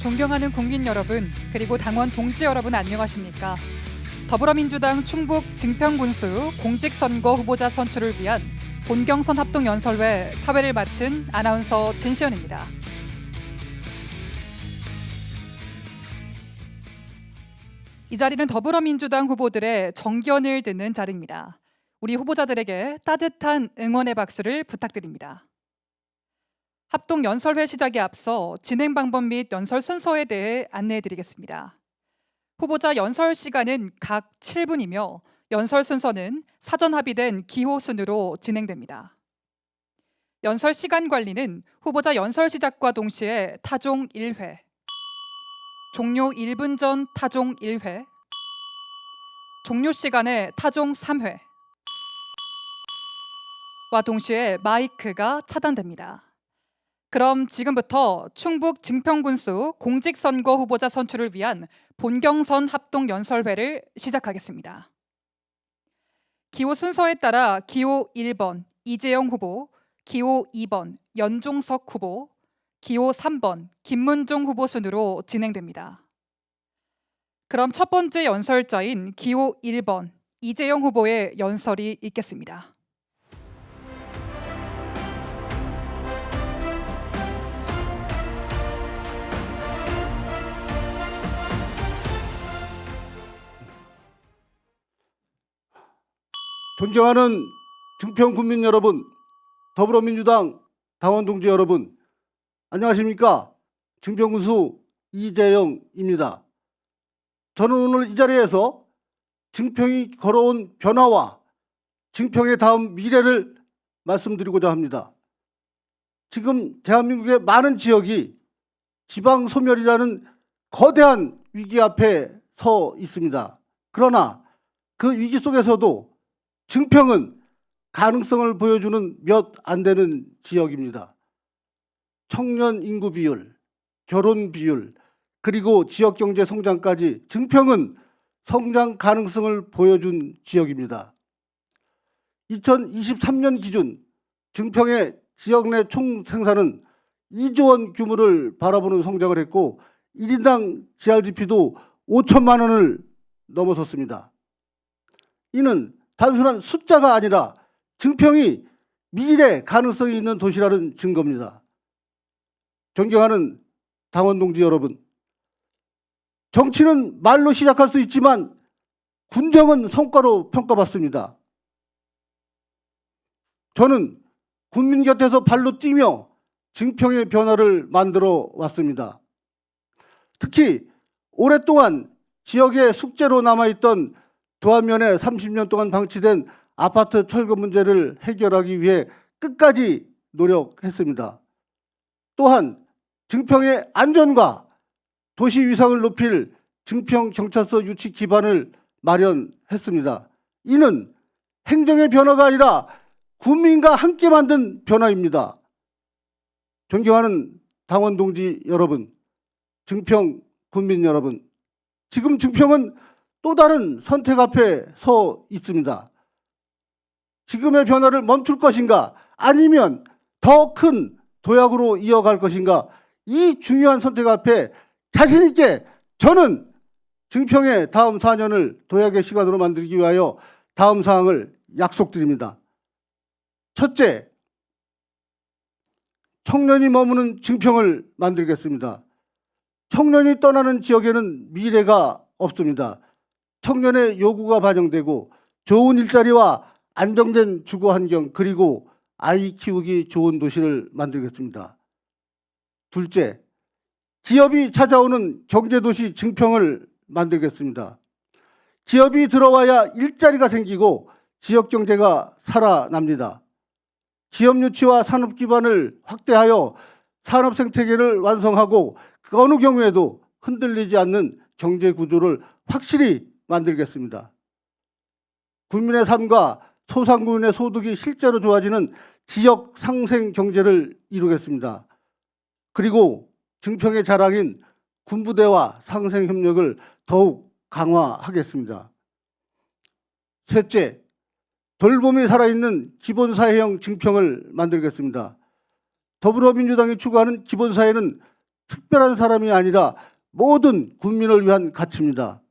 존경하는 국민 여러분, 그리고 당원 동지 여러분 안녕하십니까? 더불어민주당 충북 증평군수 공직선거 후보자 선출을 위한 본경선 합동연설회 사회를 맡은 아나운서 진시연입니다. 이 자리는 더불어민주당 후보들의 정견을 듣는 자리입니다. 우리 후보자들에게 따뜻한 응원의 박수를 부탁드립니다. 합동 연설회 시작에 앞서 진행 방법 및 연설 순서에 대해 안내해 드리겠습니다. 후보자 연설 시간은 각 7분이며 연설 순서는 사전 합의된 기호 순으로 진행됩니다. 연설 시간 관리는 후보자 연설 시작과 동시에 타종 1회, 종료 1분 전 타종 1회, 종료 시간에 타종 3회와 동시에 마이크가 차단됩니다. 그럼 지금부터 충북 증평군수 공직선거 후보자 선출을 위한 본경선 합동연설회를 시작하겠습니다. 기호 순서에 따라 기호 1번 이재영 후보, 기호 2번 연종석 후보, 기호 3번 김문종 후보 순으로 진행됩니다. 그럼 첫 번째 연설자인 기호 1번 이재영 후보의 연설이 있겠습니다. 존경하는 증평 국민 여러분, 더불어민주당 당원 동지 여러분, 안녕하십니까? 증평군수 이재영입니다. 저는 오늘 이 자리에서 증평이 걸어온 변화와 증평의 다음 미래를 말씀드리고자 합니다. 지금 대한민국의 많은 지역이 지방 소멸이라는 거대한 위기 앞에 서 있습니다. 그러나 그 위기 속에서도 증평은 가능성을 보여주는 몇 안 되는 지역입니다. 청년 인구 비율, 결혼 비율, 그리고 지역 경제 성장까지 증평은 성장 가능성을 보여준 지역입니다. 2023년 기준 증평의 지역 내 총 생산은 2조 원 규모를 바라보는 성장을 했고 1인당 GRDP도 5천만 원을 넘어섰습니다. 이는 단순한 숫자가 아니라 증평이 미래 가능성이 있는 도시라는 증거입니다. 존경하는 당원 동지 여러분, 정치는 말로 시작할 수 있지만 군정은 성과로 평가받습니다. 저는 국민 곁에서 발로 뛰며 증평의 변화를 만들어 왔습니다. 특히 오랫동안 지역의 숙제로 남아있던 도안면에 30년 동안 방치된 아파트 철거 문제를 해결하기 위해 끝까지 노력했습니다. 또한 증평의 안전과 도시 위상을 높일 증평 경찰서 유치 기반을 마련했습니다. 이는 행정의 변화가 아니라 국민과 함께 만든 변화입니다. 존경하는 당원 동지 여러분, 증평 국민 여러분, 지금 증평은 또 다른 선택 앞에 서 있습니다. 지금의 변화를 멈출 것인가 아니면 더 큰 도약으로 이어갈 것인가, 이 중요한 선택 앞에 자신 있게 저는 증평의 다음 4년을 도약의 시간으로 만들기 위하여 다음 사항을 약속드립니다. 첫째, 청년이 머무는 증평을 만들겠습니다. 청년이 떠나는 지역에는 미래가 없습니다. 청년의 요구가 반영되고 좋은 일자리와 안정된 주거 환경, 그리고 아이 키우기 좋은 도시를 만들겠습니다. 둘째, 기업이 찾아오는 경제도시 증평을 만들겠습니다. 기업이 들어와야 일자리가 생기고 지역 경제가 살아납니다. 기업 유치와 산업 기반을 확대하여 산업 생태계를 완성하고 그 어느 경우에도 흔들리지 않는 경제 구조를 확실히 만들겠습니다. 국민의 삶과 소상공인의 소득이 실제로 좋아지는 지역 상생 경제를 이루겠습니다. 그리고 증평의 자랑인 군부대와 상생 협력을 더욱 강화하겠습니다. 셋째, 돌봄이 살아있는 기본사회형 증평을 만들겠습니다. 더불어민주당이 추구하는 기본사회는 특별한 사람이 아니라 모든 국민을 위한 가치입니다.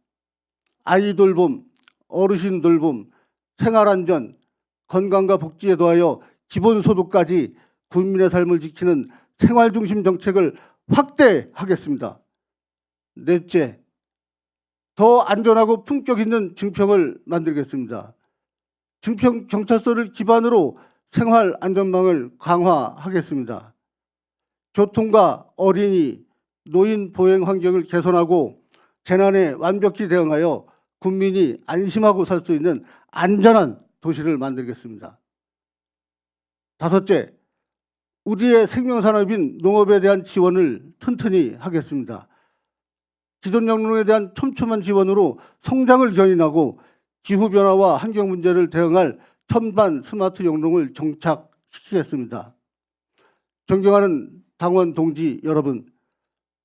아이 돌봄, 어르신 돌봄, 생활안전, 건강과 복지에 더하여 기본소득까지 국민의 삶을 지키는 생활중심 정책을 확대하겠습니다. 넷째, 더 안전하고 품격 있는 증평을 만들겠습니다. 증평 경찰서를 기반으로 생활 안전망을 강화하겠습니다. 교통과 어린이, 노인 보행 환경을 개선하고 재난에 완벽히 대응하여 국민이 안심하고 살 수 있는 안전한 도시를 만들겠습니다. 다섯째, 우리의 생명산업인 농업에 대한 지원을 튼튼히 하겠습니다. 기존 영농에 대한 촘촘한 지원으로 성장을 견인하고 기후변화와 환경 문제를 대응할 첨단 스마트 영농을 정착시키겠습니다. 존경하는 당원 동지 여러분,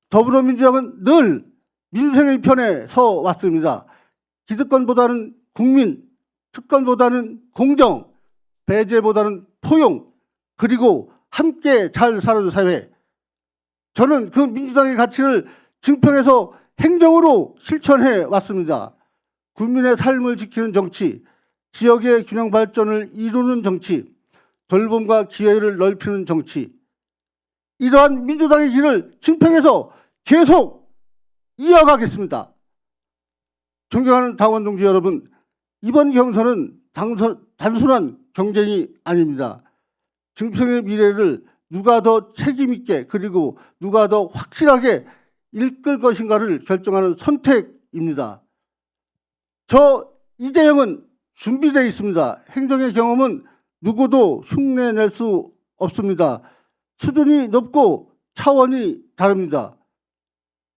더불어민주당은 늘 민생의 편에 서 왔습니다. 기득권보다는 국민, 특권보다는 공정, 배제보다는 포용, 그리고 함께 잘 사는 사회. 저는 그 민주당의 가치를 증평해서 행정으로 실천해 왔습니다. 국민의 삶을 지키는 정치, 지역의 균형 발전을 이루는 정치, 돌봄과 기회를 넓히는 정치. 이러한 민주당의 길을 증평해서 계속 이어가겠습니다. 존경하는 당원 동지 여러분, 이번 경선은 단순한 경쟁이 아닙니다. 증평의 미래를 누가 더 책임있게 그리고 누가 더 확실하게 이끌 것인가를 결정하는 선택입니다. 저 이재영은 준비되어 있습니다. 행정의 경험은 누구도 흉내낼 수 없습니다. 수준이 높고 차원이 다릅니다.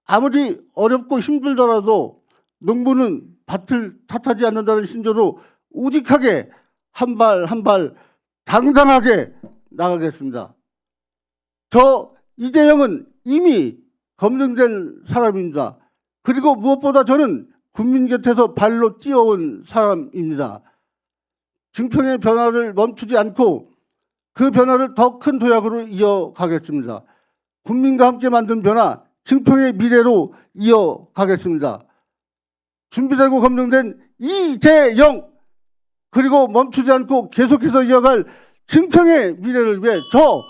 아무리 어렵고 힘들더라도 농부는 밭을 탓하지 않는다는 신조로 우직하게 한 발 한 발 당당하게 나가겠습니다. 저 이재영은 이미 검증된 사람입니다. 그리고 무엇보다 저는 국민 곁에서 발로 뛰어온 사람입니다. 증평의 변화를 멈추지 않고 그 변화를 더 큰 도약으로 이어가겠습니다. 국민과 함께 만든 변화, 증평의 미래로 이어가겠습니다. 준비되고 검증된 이재영, 그리고 멈추지 않고 계속해서 이어갈 증평의 미래를 위해 저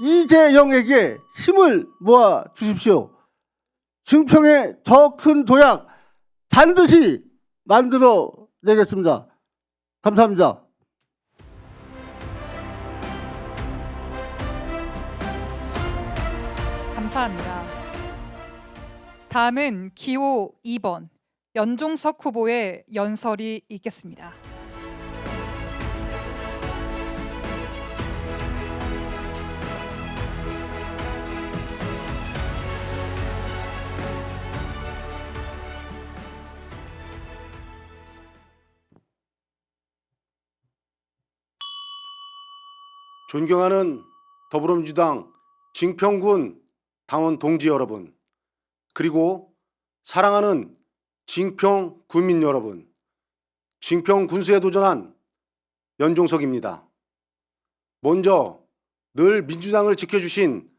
이재영에게 힘을 모아 주십시오. 증평의 더 큰 도약 반드시 만들어 내겠습니다. 감사합니다. 감사합니다. 다음은 기호 2번 연종석 후보의 연설이 있겠습니다. 존경하는 더불어민주당 증평군 당원 동지 여러분, 그리고 사랑하는 증평 군민 여러분, 증평 군수에 도전한 연종석입니다. 먼저 늘 민주당을 지켜주신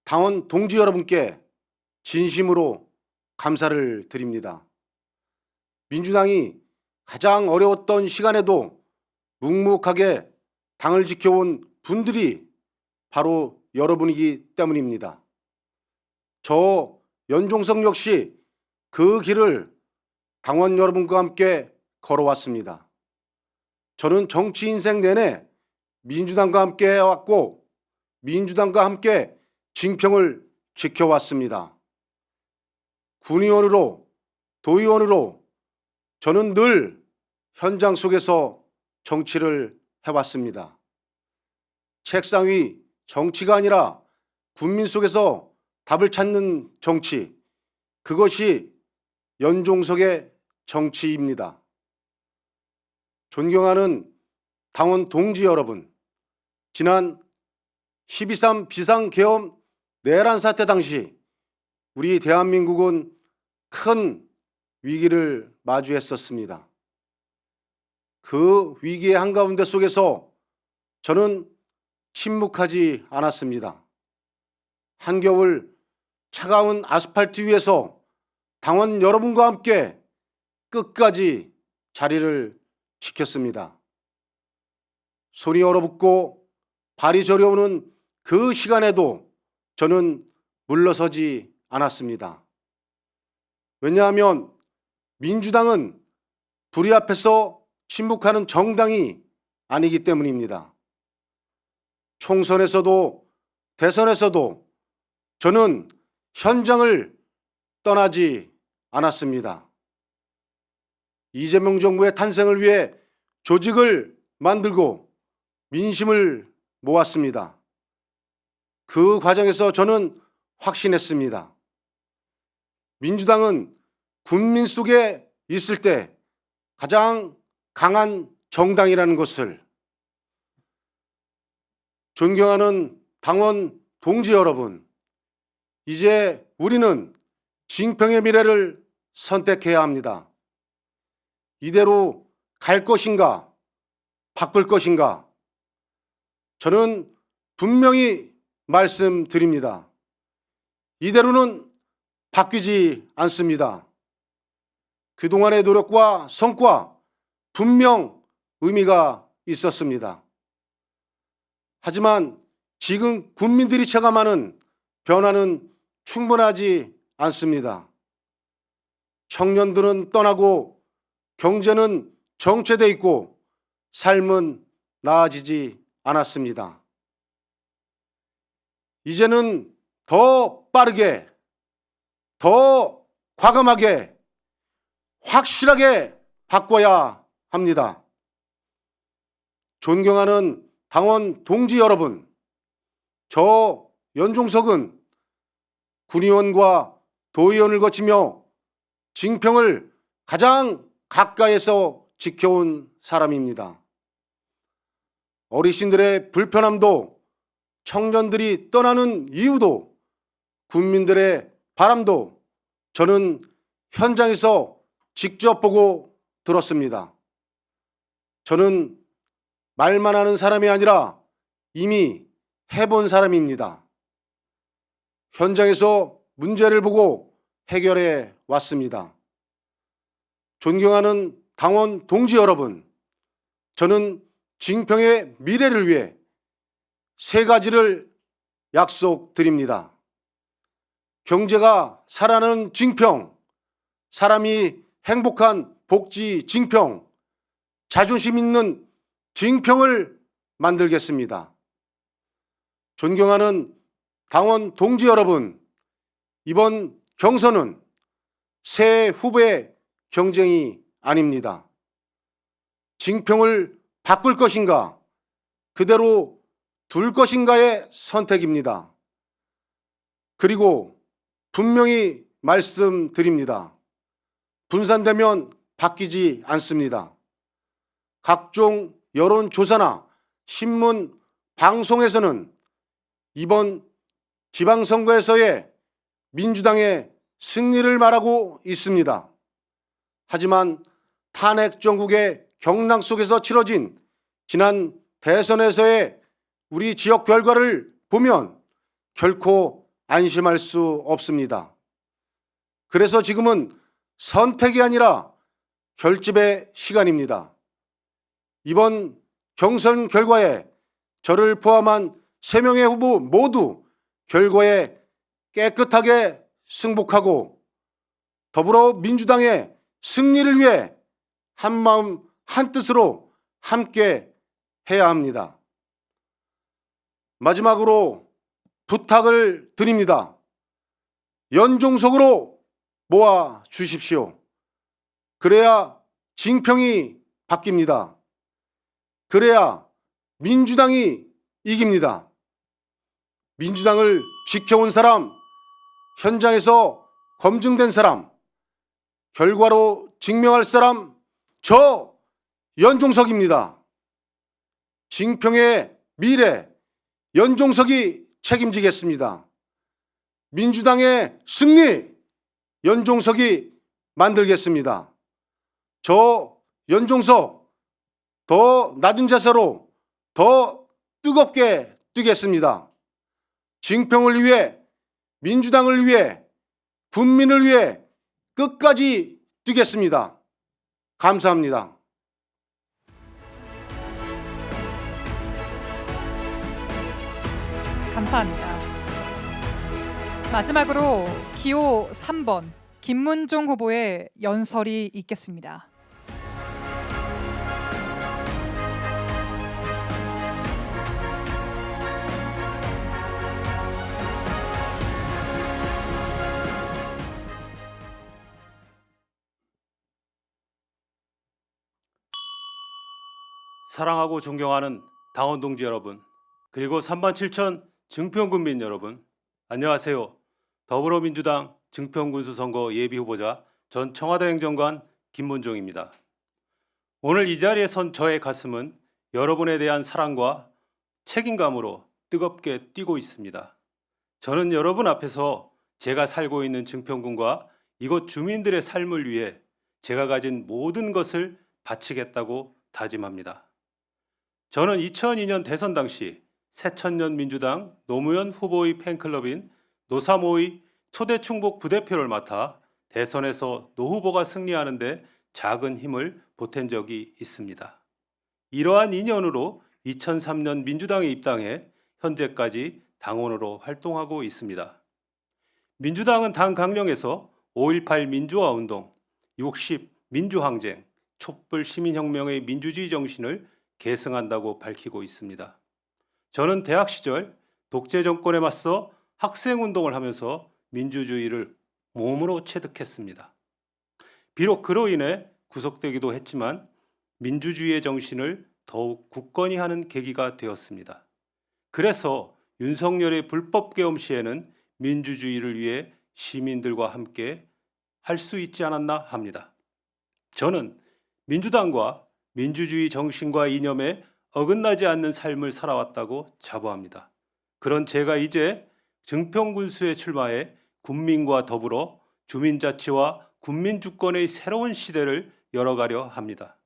당원 동지 여러분께 진심으로 감사를 드립니다. 민주당이 가장 어려웠던 시간에도 묵묵하게 당을 지켜온 분들이 바로 여러분이기 때문입니다. 저 연종석 역시 그 길을 당원 여러분과 함께 걸어왔습니다. 저는 정치 인생 내내 민주당과 함께 해왔고 민주당과 함께 증평을 지켜왔습니다. 군의원으로 도의원으로 저는 늘 현장 속에서 정치를 해왔습니다. 책상 위 정치가 아니라 국민 속에서 답을 찾는 정치, 그것이 연종석의 정치입니다. 존경하는 당원 동지 여러분, 지난 12.3 비상계엄 내란 사태 당시 우리 대한민국은 큰 위기를 마주했었습니다. 그 위기의 한가운데 속에서 저는 침묵하지 않았습니다. 한겨울 차가운 아스팔트 위에서 당원 여러분과 함께 끝까지 자리를 지켰습니다. 손이 얼어붙고 발이 저려오는 그 시간에도 저는 물러서지 않았습니다. 왜냐하면 민주당은 불의 앞에서 침묵하는 정당이 아니기 때문입니다. 총선에서도 대선에서도 저는 현장을 떠나지 않았습니다. 이재명 정부의 탄생을 위해 조직을 만들고 민심을 모았습니다. 그 과정에서 저는 확신했습니다. 민주당은 국민 속에 있을 때 가장 강한 정당이라는 것을. 존경하는 당원 동지 여러분, 이제 우리는 징평의 미래를 선택해야 합니다. 이대로 갈 것인가, 바꿀 것인가? 저는 분명히 말씀드립니다. 이대로는 바뀌지 않습니다. 그동안의 노력과 성과 분명 의미가 있었습니다. 하지만 지금 국민들이 체감하는 변화는 충분하지 않습니다. 청년들은 떠나고 경제는 정체돼 있고 삶은 나아지지 않았습니다. 이제는 더 빠르게, 더 과감하게, 확실하게 바꿔야 합니다. 존경하는 당원 동지 여러분, 저 연종석은 군의원과 도의원을 거치며 징평을 가장 가까이에서 지켜온 사람입니다. 어르신들의 불편함도, 청년들이 떠나는 이유도, 국민들의 바람도 저는 현장에서 직접 보고 들었습니다. 저는 말만 하는 사람이 아니라 이미 해본 사람입니다. 현장에서 문제를 보고 해결해 왔습니다. 존경하는 당원 동지 여러분, 저는 징평의 미래를 위해 세 가지를 약속드립니다. 경제가 살아나는 징평, 사람이 행복한 복지 징평, 자존심 있는 징평을 만들겠습니다. 존경하는 당원 동지 여러분, 이번 경선은 새 후보의 경쟁이 아닙니다. 징평을 바꿀 것인가, 그대로 둘 것인가의 선택입니다. 그리고 분명히 말씀드립니다. 분산되면 바뀌지 않습니다. 각종 여론조사나 신문, 방송에서는 이번 지방선거에서의 민주당의 승리를 말하고 있습니다. 하지만 탄핵 정국의 경랑 속에서 치러진 지난 대선에서의 우리 지역 결과를 보면 결코 안심할 수 없습니다. 그래서 지금은 선택이 아니라 결집의 시간입니다. 이번 경선 결과에 저를 포함한 3명의 후보 모두 결과에 깨끗하게 승복하고 더불어민주당의 승리를 위해 한마음 한뜻으로 함께 해야 합니다. 마지막으로 부탁을 드립니다. 연종석으로 모아 주십시오. 그래야 징평이 바뀝니다. 그래야 민주당이 이깁니다. 민주당을 지켜온 사람, 현장에서 검증된 사람, 결과로 증명할 사람, 저 연종석입니다. 징평의 미래, 연종석이 책임지겠습니다. 민주당의 승리, 연종석이 만들겠습니다. 저 연종석 더 낮은 자세로 더 뜨겁게 뛰겠습니다. 징평을 위해 민주당을 위해, 국민을 위해 끝까지 뛰겠습니다. 감사합니다. 감사합니다. 마지막으로 기호 3번 김문종 후보의 연설이 있겠습니다. 사랑하고 존경하는 당원 동지 여러분, 그리고 3만 7천 증평군민 여러분, 안녕하세요. 더불어민주당 증평군수 선거 예비후보자 전 청와대 행정관 김문종입니다. 오늘 이 자리에 선 저의 가슴은 여러분에 대한 사랑과 책임감으로 뜨겁게 뛰고 있습니다. 저는 여러분 앞에서 제가 살고 있는 증평군과 이곳 주민들의 삶을 위해 제가 가진 모든 것을 바치겠다고 다짐합니다. 저는 2002년 대선 당시 새천년 민주당 노무현 후보의 팬클럽인 노사모의 초대 충북 부대표를 맡아 대선에서 노 후보가 승리하는 데 작은 힘을 보탠 적이 있습니다. 이러한 인연으로 2003년 민주당에 입당해 현재까지 당원으로 활동하고 있습니다. 민주당은 당 강령에서 5.18 민주화운동, 60 민주항쟁, 촛불 시민혁명의 민주주의 정신을 계승한다고 밝히고 있습니다. 저는 대학 시절 독재 정권에 맞서 학생운동을 하면서 민주주의를 몸으로 체득했습니다. 비록 그로 인해 구속되기도 했지만 민주주의의 정신을 더욱 굳건히 하는 계기가 되었습니다. 그래서 윤석열의 불법 계엄 시에는 민주주의를 위해 시민들과 함께 할 수 있지 않았나 합니다. 저는 민주당과 민주주의 정신과 이념에 어긋나지 않는 삶을 살아왔다고 자부합니다. 그런 제가 이제 증평군수에 출마해 군민과 더불어 주민자치와 군민주권의 새로운 시대를 열어가려 합니다.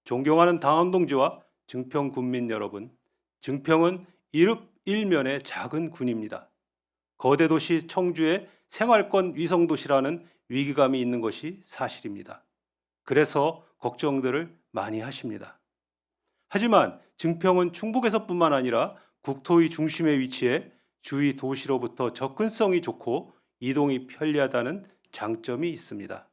존경하는 당원 동지와 증평군민 여러분, 증평은 일면의 작은 군입니다. 거대 도시 청주의 생활권 위성도시라는 위기감이 있는 것이 사실입니다. 그래서 걱정들을 많이 하십니다. 하지만 증평은 충북에서뿐만 아니라 국토의 중심에 위치해 주위 도시로부터 접근성이 좋고 이동이 편리하다는 장점이 있습니다.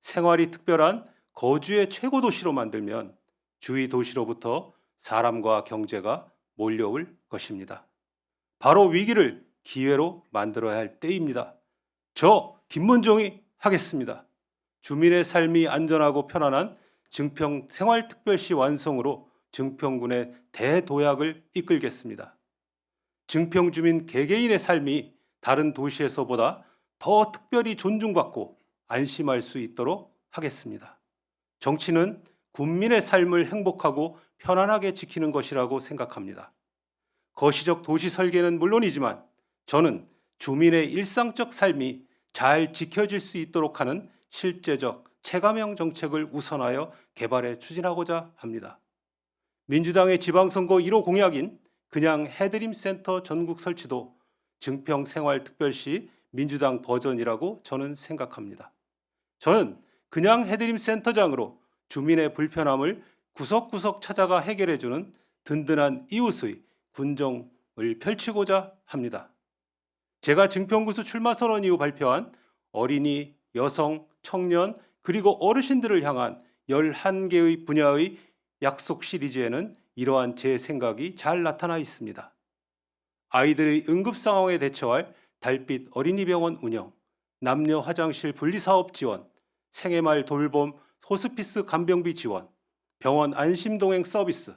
생활이 특별한 거주의 최고 도시로 만들면 주위 도시로부터 사람과 경제가 몰려올 것입니다. 바로 위기를 기회로 만들어야 할 때입니다. 저 김문종이 하겠습니다. 주민의 삶이 안전하고 편안한 증평 생활특별시 완성으로 증평군의 대도약을 이끌겠습니다. 증평 주민 개개인의 삶이 다른 도시에서보다 더 특별히 존중받고 안심할 수 있도록 하겠습니다. 정치는 국민의 삶을 행복하고 편안하게 지키는 것이라고 생각합니다. 거시적 도시 설계는 물론이지만 저는 주민의 일상적 삶이 잘 지켜질 수 있도록 하는 실제적 체감형 정책을 우선하여 개발해 추진하고자 합니다. 민주당의 지방선거 1호 공약인 그냥 해드림 센터 전국 설치도 증평생활특별시 민주당 버전이라고 저는 생각합니다. 저는 그냥 해드림 센터장으로 주민의 불편함을 구석구석 찾아가 해결해주는 든든한 이웃의 군정을 펼치고자 합니다. 제가 증평군수 출마 선언 이후 발표한 어린이, 여성, 청년 그리고 어르신들을 향한 11개의 분야의 약속 시리즈에는 이러한 제 생각이 잘 나타나 있습니다. 아이들의 응급 상황에 대처할 달빛 어린이병원 운영, 남녀 화장실 분리사업 지원, 생애말 돌봄 호스피스 간병비 지원, 병원 안심동행 서비스,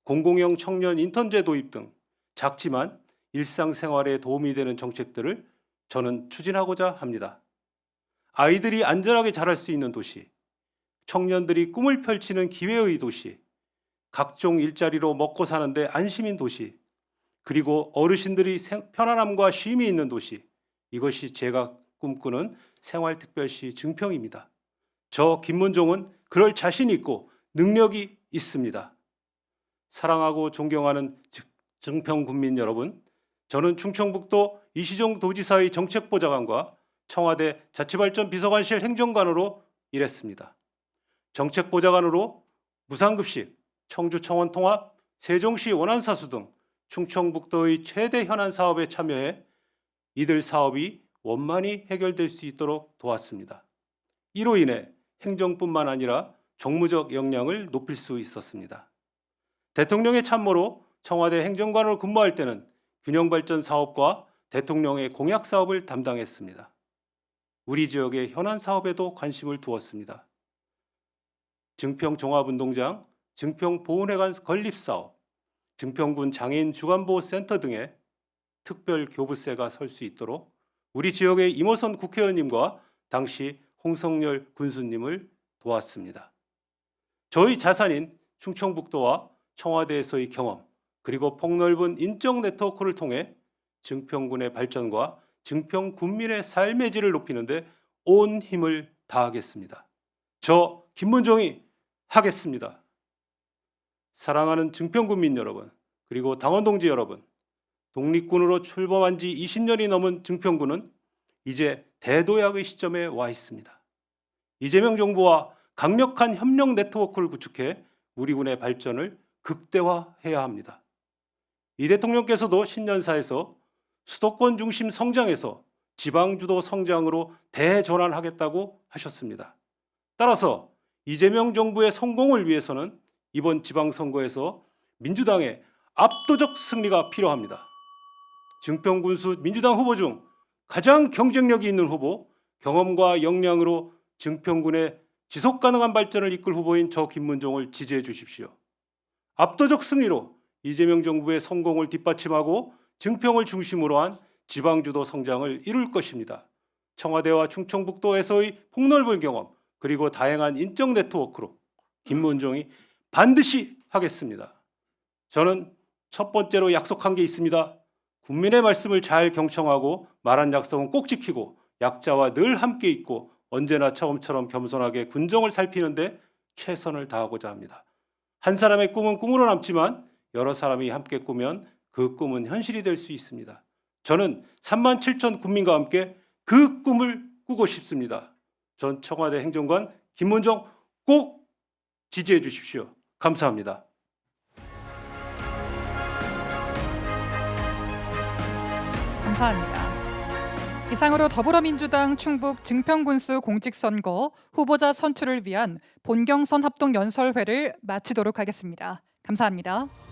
공공형 청년 인턴제 도입 등 작지만 일상생활에 도움이 되는 정책들을 저는 추진하고자 합니다. 아이들이 안전하게 자랄 수 있는 도시, 청년들이 꿈을 펼치는 기회의 도시, 각종 일자리로 먹고 사는데 안심인 도시, 그리고 어르신들이 편안함과 쉼이 있는 도시, 이것이 제가 꿈꾸는 생활특별시 증평입니다. 저 김문종은 그럴 자신이 있고 능력이 있습니다. 사랑하고 존경하는 증평 군민 여러분, 저는 충청북도 이시종 도지사의 정책보좌관과 청와대 자치발전 비서관실 행정관으로 일했습니다. 정책보좌관으로 무상급식, 청주-청원 통합, 세종시 원안사수 등 충청북도의 최대 현안 사업에 참여해 이들 사업이 원만히 해결될 수 있도록 도왔습니다. 이로 인해 행정뿐만 아니라 정무적 역량을 높일 수 있었습니다. 대통령의 참모로 청와대 행정관으로 근무할 때는 균형발전 사업과 대통령의 공약 사업을 담당했습니다. 우리 지역의 현안 사업에도 관심을 두었습니다. 증평 종합운동장, 증평 보훈회관 건립사업, 증평군 장애인 주간보호센터 등의 특별 교부세가 설 수 있도록 우리 지역의 임호선 국회의원님과 당시 홍성열 군수님을 도왔습니다. 저희 자산인 충청북도와 청와대에서의 경험 그리고 폭넓은 인적 네트워크를 통해 증평군의 발전과 증평 군민의 삶의 질을 높이는 데 온 힘을 다하겠습니다. 저 김문종이 하겠습니다. 사랑하는 증평군민 여러분, 그리고 당원동지 여러분, 독립군으로 출범한 지 20년이 넘은 증평군은 이제 대도약의 시점에 와 있습니다. 이재명 정부와 강력한 협력 네트워크를 구축해 우리 군의 발전을 극대화해야 합니다. 이 대통령께서도 신년사에서 수도권 중심 성장에서 지방주도 성장으로 대전환하겠다고 하셨습니다. 따라서 이재명 정부의 성공을 위해서는 이번 지방선거에서 민주당의 압도적 승리가 필요합니다. 증평군수 민주당 후보 중 가장 경쟁력이 있는 후보, 경험과 역량으로 증평군의 지속가능한 발전을 이끌 후보인 저 김문종을 지지해 주십시오. 압도적 승리로 이재명 정부의 성공을 뒷받침하고 증평을 중심으로 한 지방주도 성장을 이룰 것입니다. 청와대와 충청북도에서의 폭넓은 경험 그리고 다양한 인적 네트워크로 김문종이 반드시 하겠습니다. 저는 첫 번째로 약속한 게 있습니다. 국민의 말씀을 잘 경청하고 말한 약속은 꼭 지키고 약자와 늘 함께 있고 언제나 처음처럼 겸손하게 군정을 살피는데 최선을 다하고자 합니다. 한 사람의 꿈은 꿈으로 남지만 여러 사람이 함께 꾸면 그 꿈은 현실이 될 수 있습니다. 저는 3만 7천 국민과 함께 그 꿈을 꾸고 싶습니다. 전 청와대 행정관 김문종 꼭 지지해 주십시오. 감사합니다. 감사합니다. 이상으로 더불어민주당 충북 증평군수 공직선거 후보자 선출을 위한 본경선 합동연설회를 마치도록 하겠습니다. 감사합니다.